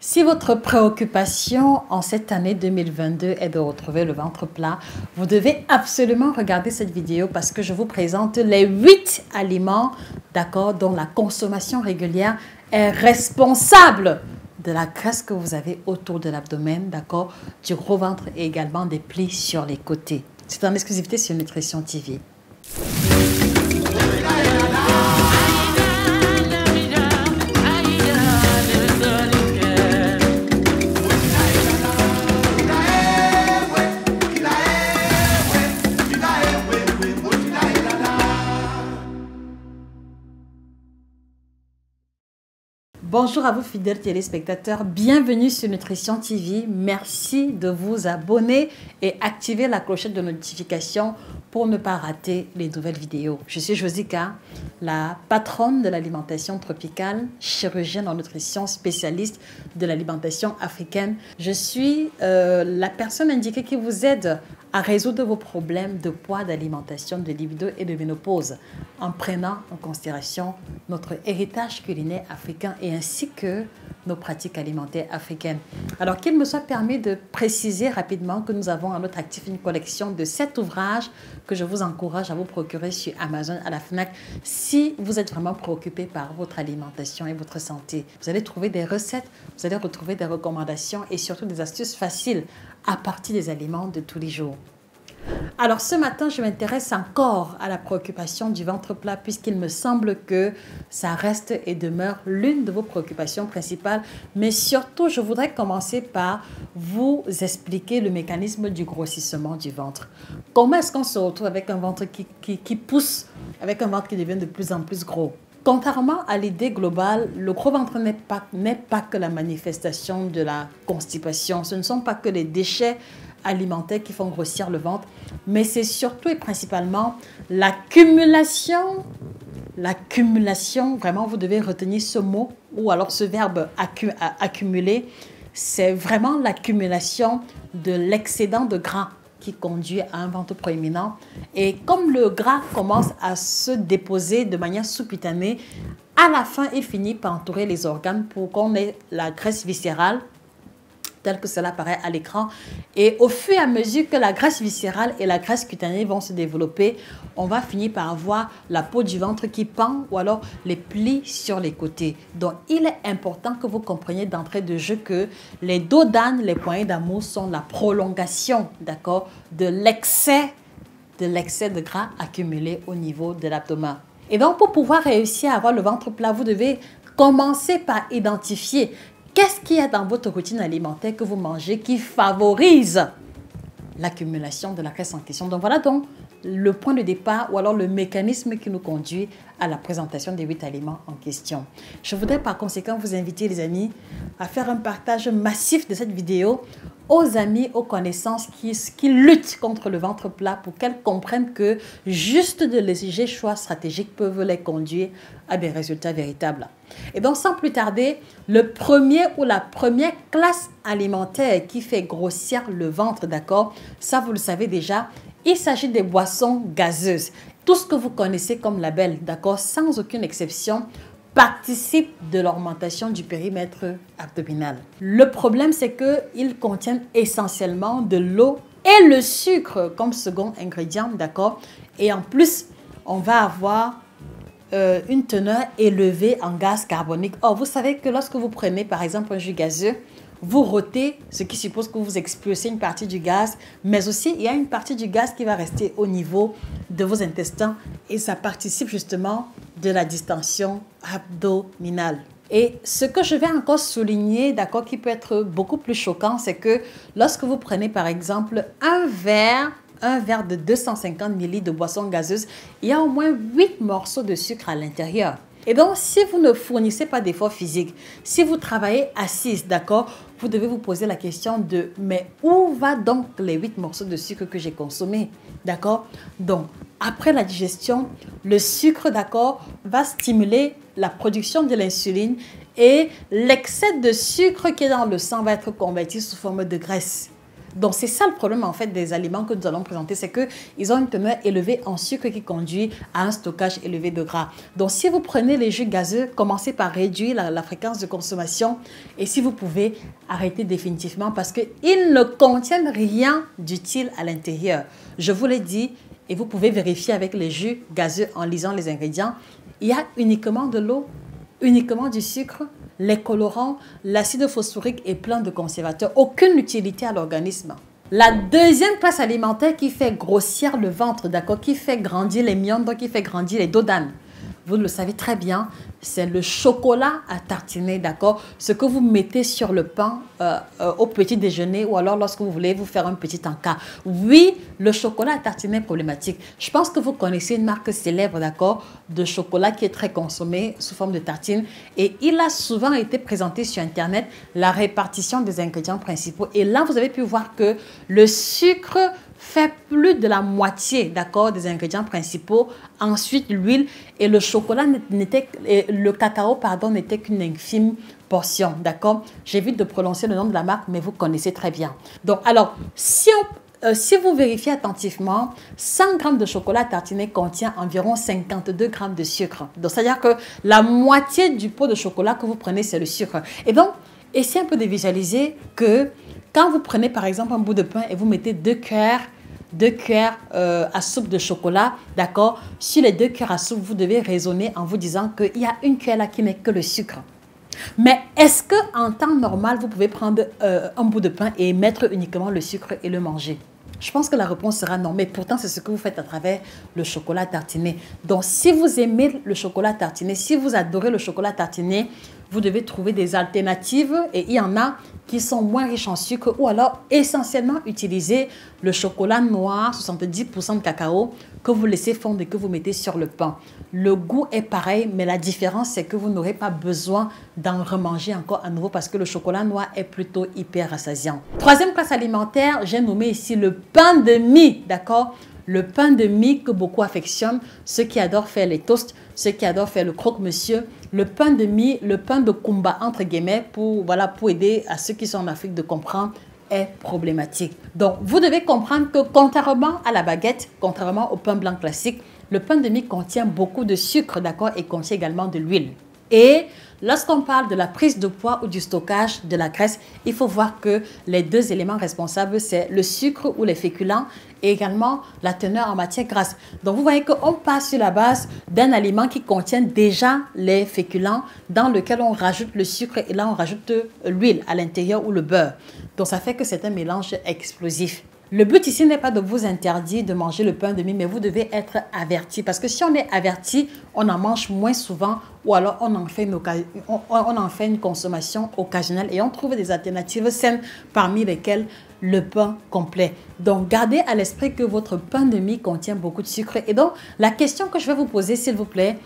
Si votre préoccupation en cette année 2022 est de retrouver le ventre plat, vous devez absolument regarder cette vidéo parce que je vous présente les 8 aliments, d'accord, dont la consommation régulière est responsable de la graisse que vous avez autour de l'abdomen, d'accord, du gros ventre et également des plis sur les côtés. C'est en exclusivité sur Nutrition TV. Bonjour à vous fidèles téléspectateurs, bienvenue sur Nutrition TV. Merci de vous abonner et activer la clochette de notification pour ne pas rater les nouvelles vidéos. Je suis Josica, la patronne de l'alimentation tropicale, chirurgienne en nutrition, spécialiste de l'alimentation africaine. Je suis la personne indiquée qui vous aide à résoudre vos problèmes de poids, d'alimentation, de libido et de ménopause en prenant en considération notre héritage culinaire africain et ainsi que nos pratiques alimentaires africaines. Alors qu'il me soit permis de préciser rapidement que nous avons à notre actif une collection de 7 ouvrages que je vous encourage à vous procurer sur Amazon, à la FNAC, si vous êtes vraiment préoccupé par votre alimentation et votre santé. Vous allez trouver des recettes, vous allez retrouver des recommandations et surtout des astuces faciles à partir des aliments de tous les jours. Alors ce matin, je m'intéresse encore à la préoccupation du ventre plat puisqu'il me semble que ça reste et demeure l'une de vos préoccupations principales. Mais surtout, je voudrais commencer par vous expliquer le mécanisme du grossissement du ventre. Comment est-ce qu'on se retrouve avec un ventre qui pousse, avec un ventre qui devient de plus en plus gros? Contrairement à l'idée globale, le gros ventre n'est pas que la manifestation de la constipation. Ce ne sont pas que les déchets alimentaires qui font grossir le ventre, mais c'est surtout et principalement l'accumulation, vraiment vous devez retenir ce mot ou alors ce verbe accumuler, c'est vraiment l'accumulation de l'excédent de gras qui conduit à un ventre proéminent. Et comme le gras commence à se déposer de manière sous-cutanée, à la fin, il finit par entourer les organes pour qu'on ait la graisse viscérale, tel que cela apparaît à l'écran. Et au fur et à mesure que la graisse viscérale et la graisse cutanée vont se développer, on va finir par avoir la peau du ventre qui pend ou alors les plis sur les côtés. Donc, il est important que vous compreniez d'entrée de jeu que les dos d'âne, les poignées d'amour sont la prolongation, d'accord, de l'excès de gras accumulé au niveau de l'abdomen. Et donc, pour pouvoir réussir à avoir le ventre plat, vous devez commencer par identifier qu'est-ce qu'il y a dans votre routine alimentaire que vous mangez qui favorise l'accumulation de la graisse en question. Donc voilà donc le point de départ ou alors le mécanisme qui nous conduit à la présentation des 8 aliments en question. Je voudrais par conséquent vous inviter les amis à faire un partage massif de cette vidéo aux amis, aux connaissances qui luttent contre le ventre plat pour qu'elles comprennent que juste de légers choix stratégiques peuvent les conduire à des résultats véritables. Et donc sans plus tarder, le premier ou la première classe alimentaire qui fait grossir le ventre, d'accord, ça vous le savez déjà, il s'agit des boissons gazeuses. Tout ce que vous connaissez comme label, d'accord, sans aucune exception, participe de l'augmentation du périmètre abdominal. Le problème, c'est qu'ils contiennent essentiellement de l'eau et le sucre comme second ingrédient, d'accord? Et en plus, on va avoir une teneur élevée en gaz carbonique. Or, vous savez que lorsque vous prenez par exemple un jus gazeux, vous rôtez, ce qui suppose que vous expulsez une partie du gaz, mais aussi il y a une partie du gaz qui va rester au niveau de vos intestins et ça participe justement de la distension abdominale. Et ce que je vais encore souligner, d'accord, qui peut être beaucoup plus choquant, c'est que lorsque vous prenez par exemple un verre de 250 ml de boisson gazeuse, il y a au moins 8 morceaux de sucre à l'intérieur. Et donc, si vous ne fournissez pas d'effort physique, si vous travaillez assise, d'accord, vous devez vous poser la question de mais où va donc les 8 morceaux de sucre que j'ai consommés, d'accord? Donc, après la digestion, le sucre, d'accord, va stimuler la production de l'insuline et l'excès de sucre qui est dans le sang va être converti sous forme de graisse. Donc, c'est ça le problème en fait des aliments que nous allons présenter, c'est qu'ils ont une teneur élevée en sucre qui conduit à un stockage élevé de gras. Donc, si vous prenez les jus gazeux, commencez par réduire la fréquence de consommation et si vous pouvez, arrêter définitivement parce qu'ils ne contiennent rien d'utile à l'intérieur. Je vous l'ai dit et vous pouvez vérifier avec les jus gazeux en lisant les ingrédients. Il y a uniquement de l'eau, uniquement du sucre, les colorants, l'acide phosphorique et plein de conservateurs. Aucune utilité à l'organisme. La deuxième classe alimentaire qui fait grossir le ventre, d'accord, qui fait grandir les myomes, qui fait grandir les dos d'âne. Vous le savez très bien, c'est le chocolat à tartiner, d'accord? Ce que vous mettez sur le pain au petit déjeuner ou alors lorsque vous voulez vous faire un petit encas. Oui, le chocolat à tartiner est problématique. Je pense que vous connaissez une marque célèbre, d'accord, de chocolat qui est très consommée sous forme de tartine. Et il a souvent été présenté sur Internet, la répartition des ingrédients principaux. Et là, vous avez pu voir que le sucre fait plus de la moitié, d'accord, des ingrédients principaux. Ensuite, l'huile et le chocolat le cacao, pardon, n'était qu'une infime portion, d'accord. J'évite de prononcer le nom de la marque, mais vous connaissez très bien. Donc, alors, si vous vérifiez attentivement, 100 g de chocolat tartiné contient environ 52 g de sucre. Donc, c'est-à-dire que la moitié du pot de chocolat que vous prenez, c'est le sucre. Et donc, essayez un peu de visualiser que quand vous prenez par exemple un bout de pain et vous mettez 2 cuillères à soupe de chocolat, d'accord, sur les 2 cuillères à soupe, vous devez raisonner en vous disant qu'il y a une cuillère là qui n'est que le sucre. Mais est-ce qu'en temps normal, vous pouvez prendre un bout de pain et mettre uniquement le sucre et le manger? Je pense que la réponse sera non, mais pourtant c'est ce que vous faites à travers le chocolat tartiné. Donc si vous aimez le chocolat tartiné, si vous adorez le chocolat tartiné, vous devez trouver des alternatives et il y en a qui sont moins riches en sucre ou alors essentiellement utiliser le chocolat noir, 70% de cacao que vous laissez fondre et que vous mettez sur le pain. Le goût est pareil, mais la différence c'est que vous n'aurez pas besoin d'en remanger encore à nouveau parce que le chocolat noir est plutôt hyper rassasiant. Troisième classe alimentaire, j'ai nommé ici le pain de mie, d'accord? Le pain de mie que beaucoup affectionnent, ceux qui adorent faire les toasts, ceux qui adorent faire le croque-monsieur, le pain de mie, le pain de Kumba entre guillemets pour aider à ceux qui sont en Afrique de comprendre est problématique. Donc, vous devez comprendre que contrairement à la baguette, contrairement au pain blanc classique, le pain de mie contient beaucoup de sucre, d'accord, et contient également de l'huile. Et lorsqu'on parle de la prise de poids ou du stockage de la graisse, il faut voir que les deux éléments responsables, c'est le sucre ou les féculents et également la teneur en matière grasse. Donc, vous voyez qu'on passe sur la base d'un aliment qui contient déjà les féculents dans lequel on rajoute le sucre et là, on rajoute l'huile à l'intérieur ou le beurre. Donc, ça fait que c'est un mélange explosif. Le but ici n'est pas de vous interdire de manger le pain de mie, mais vous devez être averti. Parce que si on est averti, on en mange moins souvent ou alors on en fait une consommation occasionnelle et on trouve des alternatives saines parmi lesquelles le pain complet. Donc, gardez à l'esprit que votre pain de mie contient beaucoup de sucre. Et donc, la question que je vais vous poser, s'il vous plaît,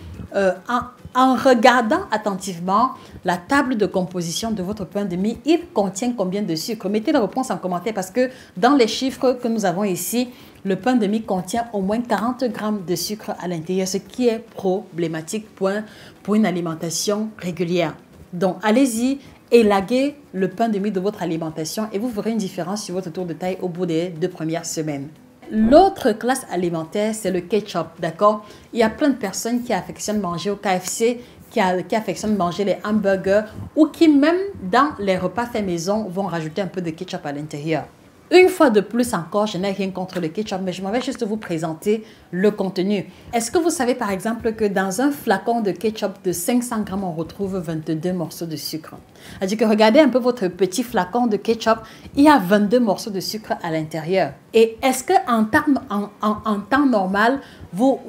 en regardant attentivement la table de composition de votre pain de mie, il contient combien de sucre? Mettez la réponse en commentaire parce que dans les chiffres que nous avons ici, le pain de mie contient au moins 40 grammes de sucre à l'intérieur, ce qui est problématique pour une alimentation régulière. Donc, allez-y, élaguez le pain de mie de votre alimentation et vous verrez une différence sur votre tour de taille au bout des 2 premières semaines. L'autre classe alimentaire, c'est le ketchup, d'accord? Il y a plein de personnes qui affectionnent manger au KFC, qui affectionnent manger les hamburgers ou qui même dans les repas faits maison vont rajouter un peu de ketchup à l'intérieur. Une fois de plus encore, je n'ai rien contre le ketchup, mais je m'en vais juste vous présenter le contenu. Est-ce que vous savez par exemple que dans un flacon de ketchup de 500 grammes, on retrouve 22 morceaux de sucre? C'est-à-dire que regardez un peu votre petit flacon de ketchup, il y a 22 morceaux de sucre à l'intérieur. Et est-ce qu'en temps normal, vous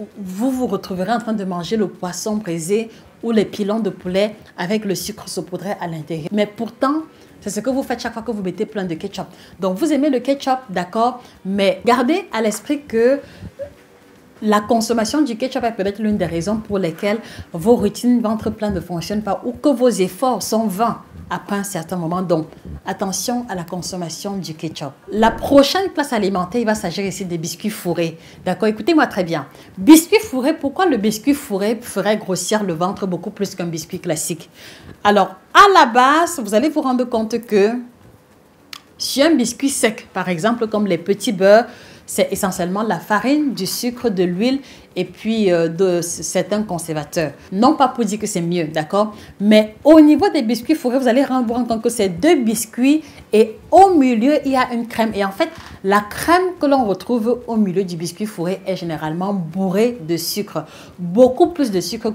retrouverez en train de manger le poisson braisé ou les pilons de poulet avec le sucre saupoudré à l'intérieur? Mais pourtant, c'est ce que vous faites chaque fois que vous mettez plein de ketchup. Donc, vous aimez le ketchup, d'accord, mais gardez à l'esprit que la consommation du ketchup est peut-être l'une des raisons pour lesquelles vos routines ventre-plein ne fonctionnent pas ou que vos efforts sont vains après un certain moment. Donc, attention à la consommation du ketchup. La prochaine classe alimentaire, il va s'agir ici des biscuits fourrés. D'accord, écoutez-moi très bien. Biscuits fourrés, pourquoi le biscuit fourré ferait grossir le ventre beaucoup plus qu'un biscuit classique? Alors, à la base, vous allez vous rendre compte que Sur un biscuit sec, par exemple, comme les petits beurres, c'est essentiellement la farine, du sucre, de l'huile et puis de certains conservateurs. Non pas pour dire que c'est mieux, d'accord? Mais au niveau des biscuits fourrés, vous allez vous rendre compte que c'est 2 biscuits et au milieu, il y a une crème. Et en fait, la crème que l'on retrouve au milieu du biscuit fourré est généralement bourrée de sucre. Beaucoup plus de sucre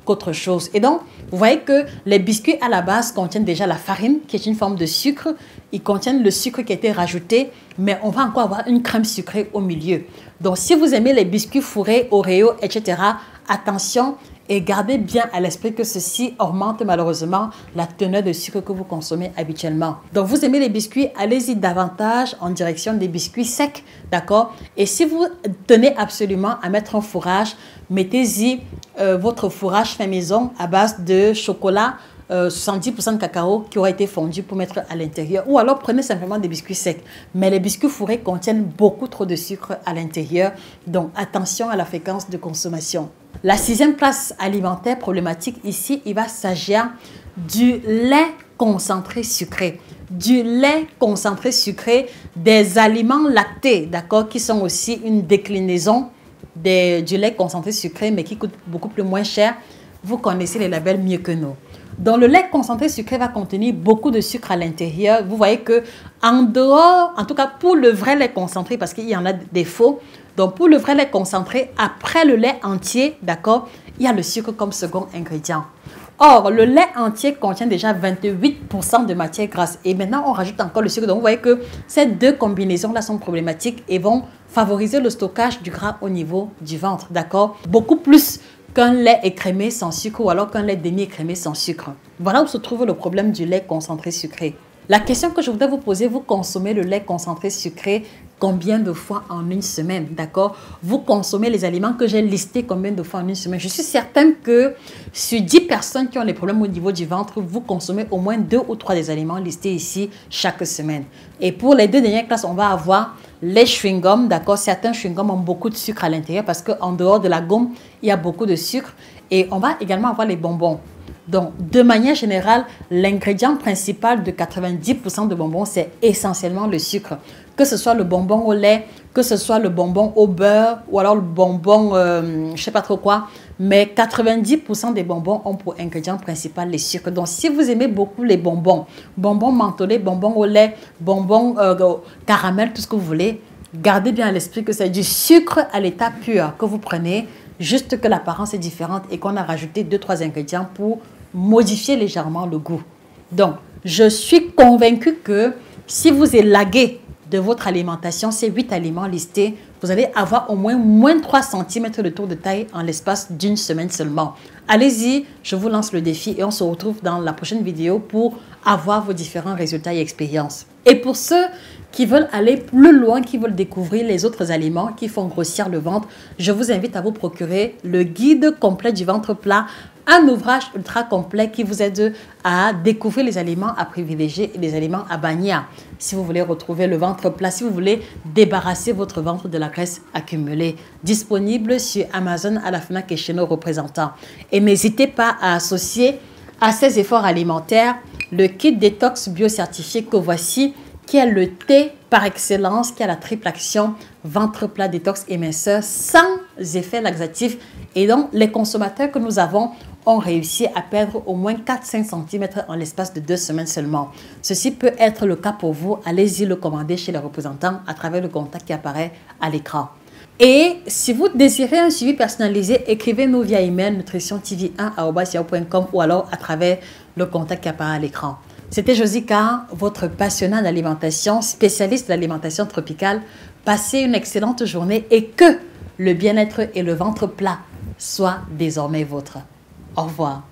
qu'autre chose. Et donc, vous voyez que les biscuits à la base contiennent déjà la farine, qui est une forme de sucre. Ils contiennent le sucre qui a été rajouté, mais on va encore avoir une crème sucrée au milieu. Donc, si vous aimez les biscuits fourrés, Oreo, etc., attention et gardez bien à l'esprit que ceci augmente malheureusement la teneur de sucre que vous consommez habituellement. Donc, vous aimez les biscuits, allez-y davantage en direction des biscuits secs, d'accord? Et si vous tenez absolument à mettre un fourrage, mettez-y votre fourrage fait maison à base de chocolat, 70% de cacao qui aura été fondu pour mettre à l'intérieur. Ou alors prenez simplement des biscuits secs. Mais les biscuits fourrés contiennent beaucoup trop de sucre à l'intérieur. Donc attention à la fréquence de consommation. La 6e classe alimentaire problématique ici, il va s'agir du lait concentré sucré. Du lait concentré sucré, des aliments lactés, d'accord, qui sont aussi une déclinaison du lait concentré sucré, mais qui coûte beaucoup plus moins cher. Vous connaissez les labels mieux que nous. Donc, le lait concentré sucré va contenir beaucoup de sucre à l'intérieur. Vous voyez que en dehors, en tout cas pour le vrai lait concentré, parce qu'il y en a des faux, donc pour le vrai lait concentré, après le lait entier, d'accord, il y a le sucre comme second ingrédient. Or, le lait entier contient déjà 28% de matière grasse. Et maintenant, on rajoute encore le sucre. Donc, vous voyez que ces deux combinaisons-là sont problématiques et vont favoriser le stockage du gras au niveau du ventre, d'accord? Beaucoup plus qu'un lait écrémé sans sucre ou alors qu'un lait demi-écrémé sans sucre. Voilà où se trouve le problème du lait concentré sucré. La question que je voudrais vous poser, vous consommez le lait concentré sucré combien de fois en une semaine, d'accord? Vous consommez les aliments que j'ai listés combien de fois en une semaine? Je suis certaine que sur 10 personnes qui ont des problèmes au niveau du ventre, vous consommez au moins 2 ou 3 des aliments listés ici chaque semaine. Et pour les 2 dernières classes, on va avoir les chewing-gums, d'accord? Certains chewing-gums ont beaucoup de sucre à l'intérieur parce qu'en dehors de la gomme, il y a beaucoup de sucre. Et on va également avoir les bonbons. Donc, de manière générale, l'ingrédient principal de 90% de bonbons, c'est essentiellement le sucre. Que ce soit le bonbon au lait, que ce soit le bonbon au beurre ou alors le bonbon, je ne sais pas trop quoi. Mais 90% des bonbons ont pour ingrédient principal les sucres. Donc, si vous aimez beaucoup les bonbons, bonbons mentholés, bonbons au lait, bonbons caramel, tout ce que vous voulez, gardez bien à l'esprit que c'est du sucre à l'état pur que vous prenez, juste que l'apparence est différente et qu'on a rajouté 2-3 ingrédients pour modifier légèrement le goût. Donc, je suis convaincue que si vous élaguez de votre alimentation, ces 8 aliments listés, vous allez avoir au moins 3 cm de tour de taille en l'espace d'une semaine seulement. Allez-y, je vous lance le défi et on se retrouve dans la prochaine vidéo pour avoir vos différents résultats et expériences. Et pour ceux qui veulent aller plus loin, qui veulent découvrir les autres aliments qui font grossir le ventre, je vous invite à vous procurer le guide complet du ventre plat, un ouvrage ultra complet qui vous aide à découvrir les aliments à privilégier et les aliments à bannir. Si vous voulez retrouver le ventre plat, si vous voulez débarrasser votre ventre de la graisse accumulée, disponible sur Amazon, à la FNAC et chez nos représentants. Et n'hésitez pas à associer à ces efforts alimentaires le kit détox bio-certifié que voici, qui est le thé par excellence, qui a la triple action ventre plat, détox et minceur sans effet laxatif. Et donc, les consommateurs que nous avons ont réussi à perdre au moins 4-5 cm en l'espace de 2 semaines seulement. Ceci peut être le cas pour vous. Allez-y le commander chez les représentants à travers le contact qui apparaît à l'écran. Et si vous désirez un suivi personnalisé, écrivez-nous via email nutritiontv1@yahoo.com ou alors à travers le contact qui apparaît à l'écran. C'était Josica, votre passionnée d'alimentation, spécialiste de l'alimentation tropicale. Passez une excellente journée et que le bien-être et le ventre plat soient désormais vôtres. Au revoir.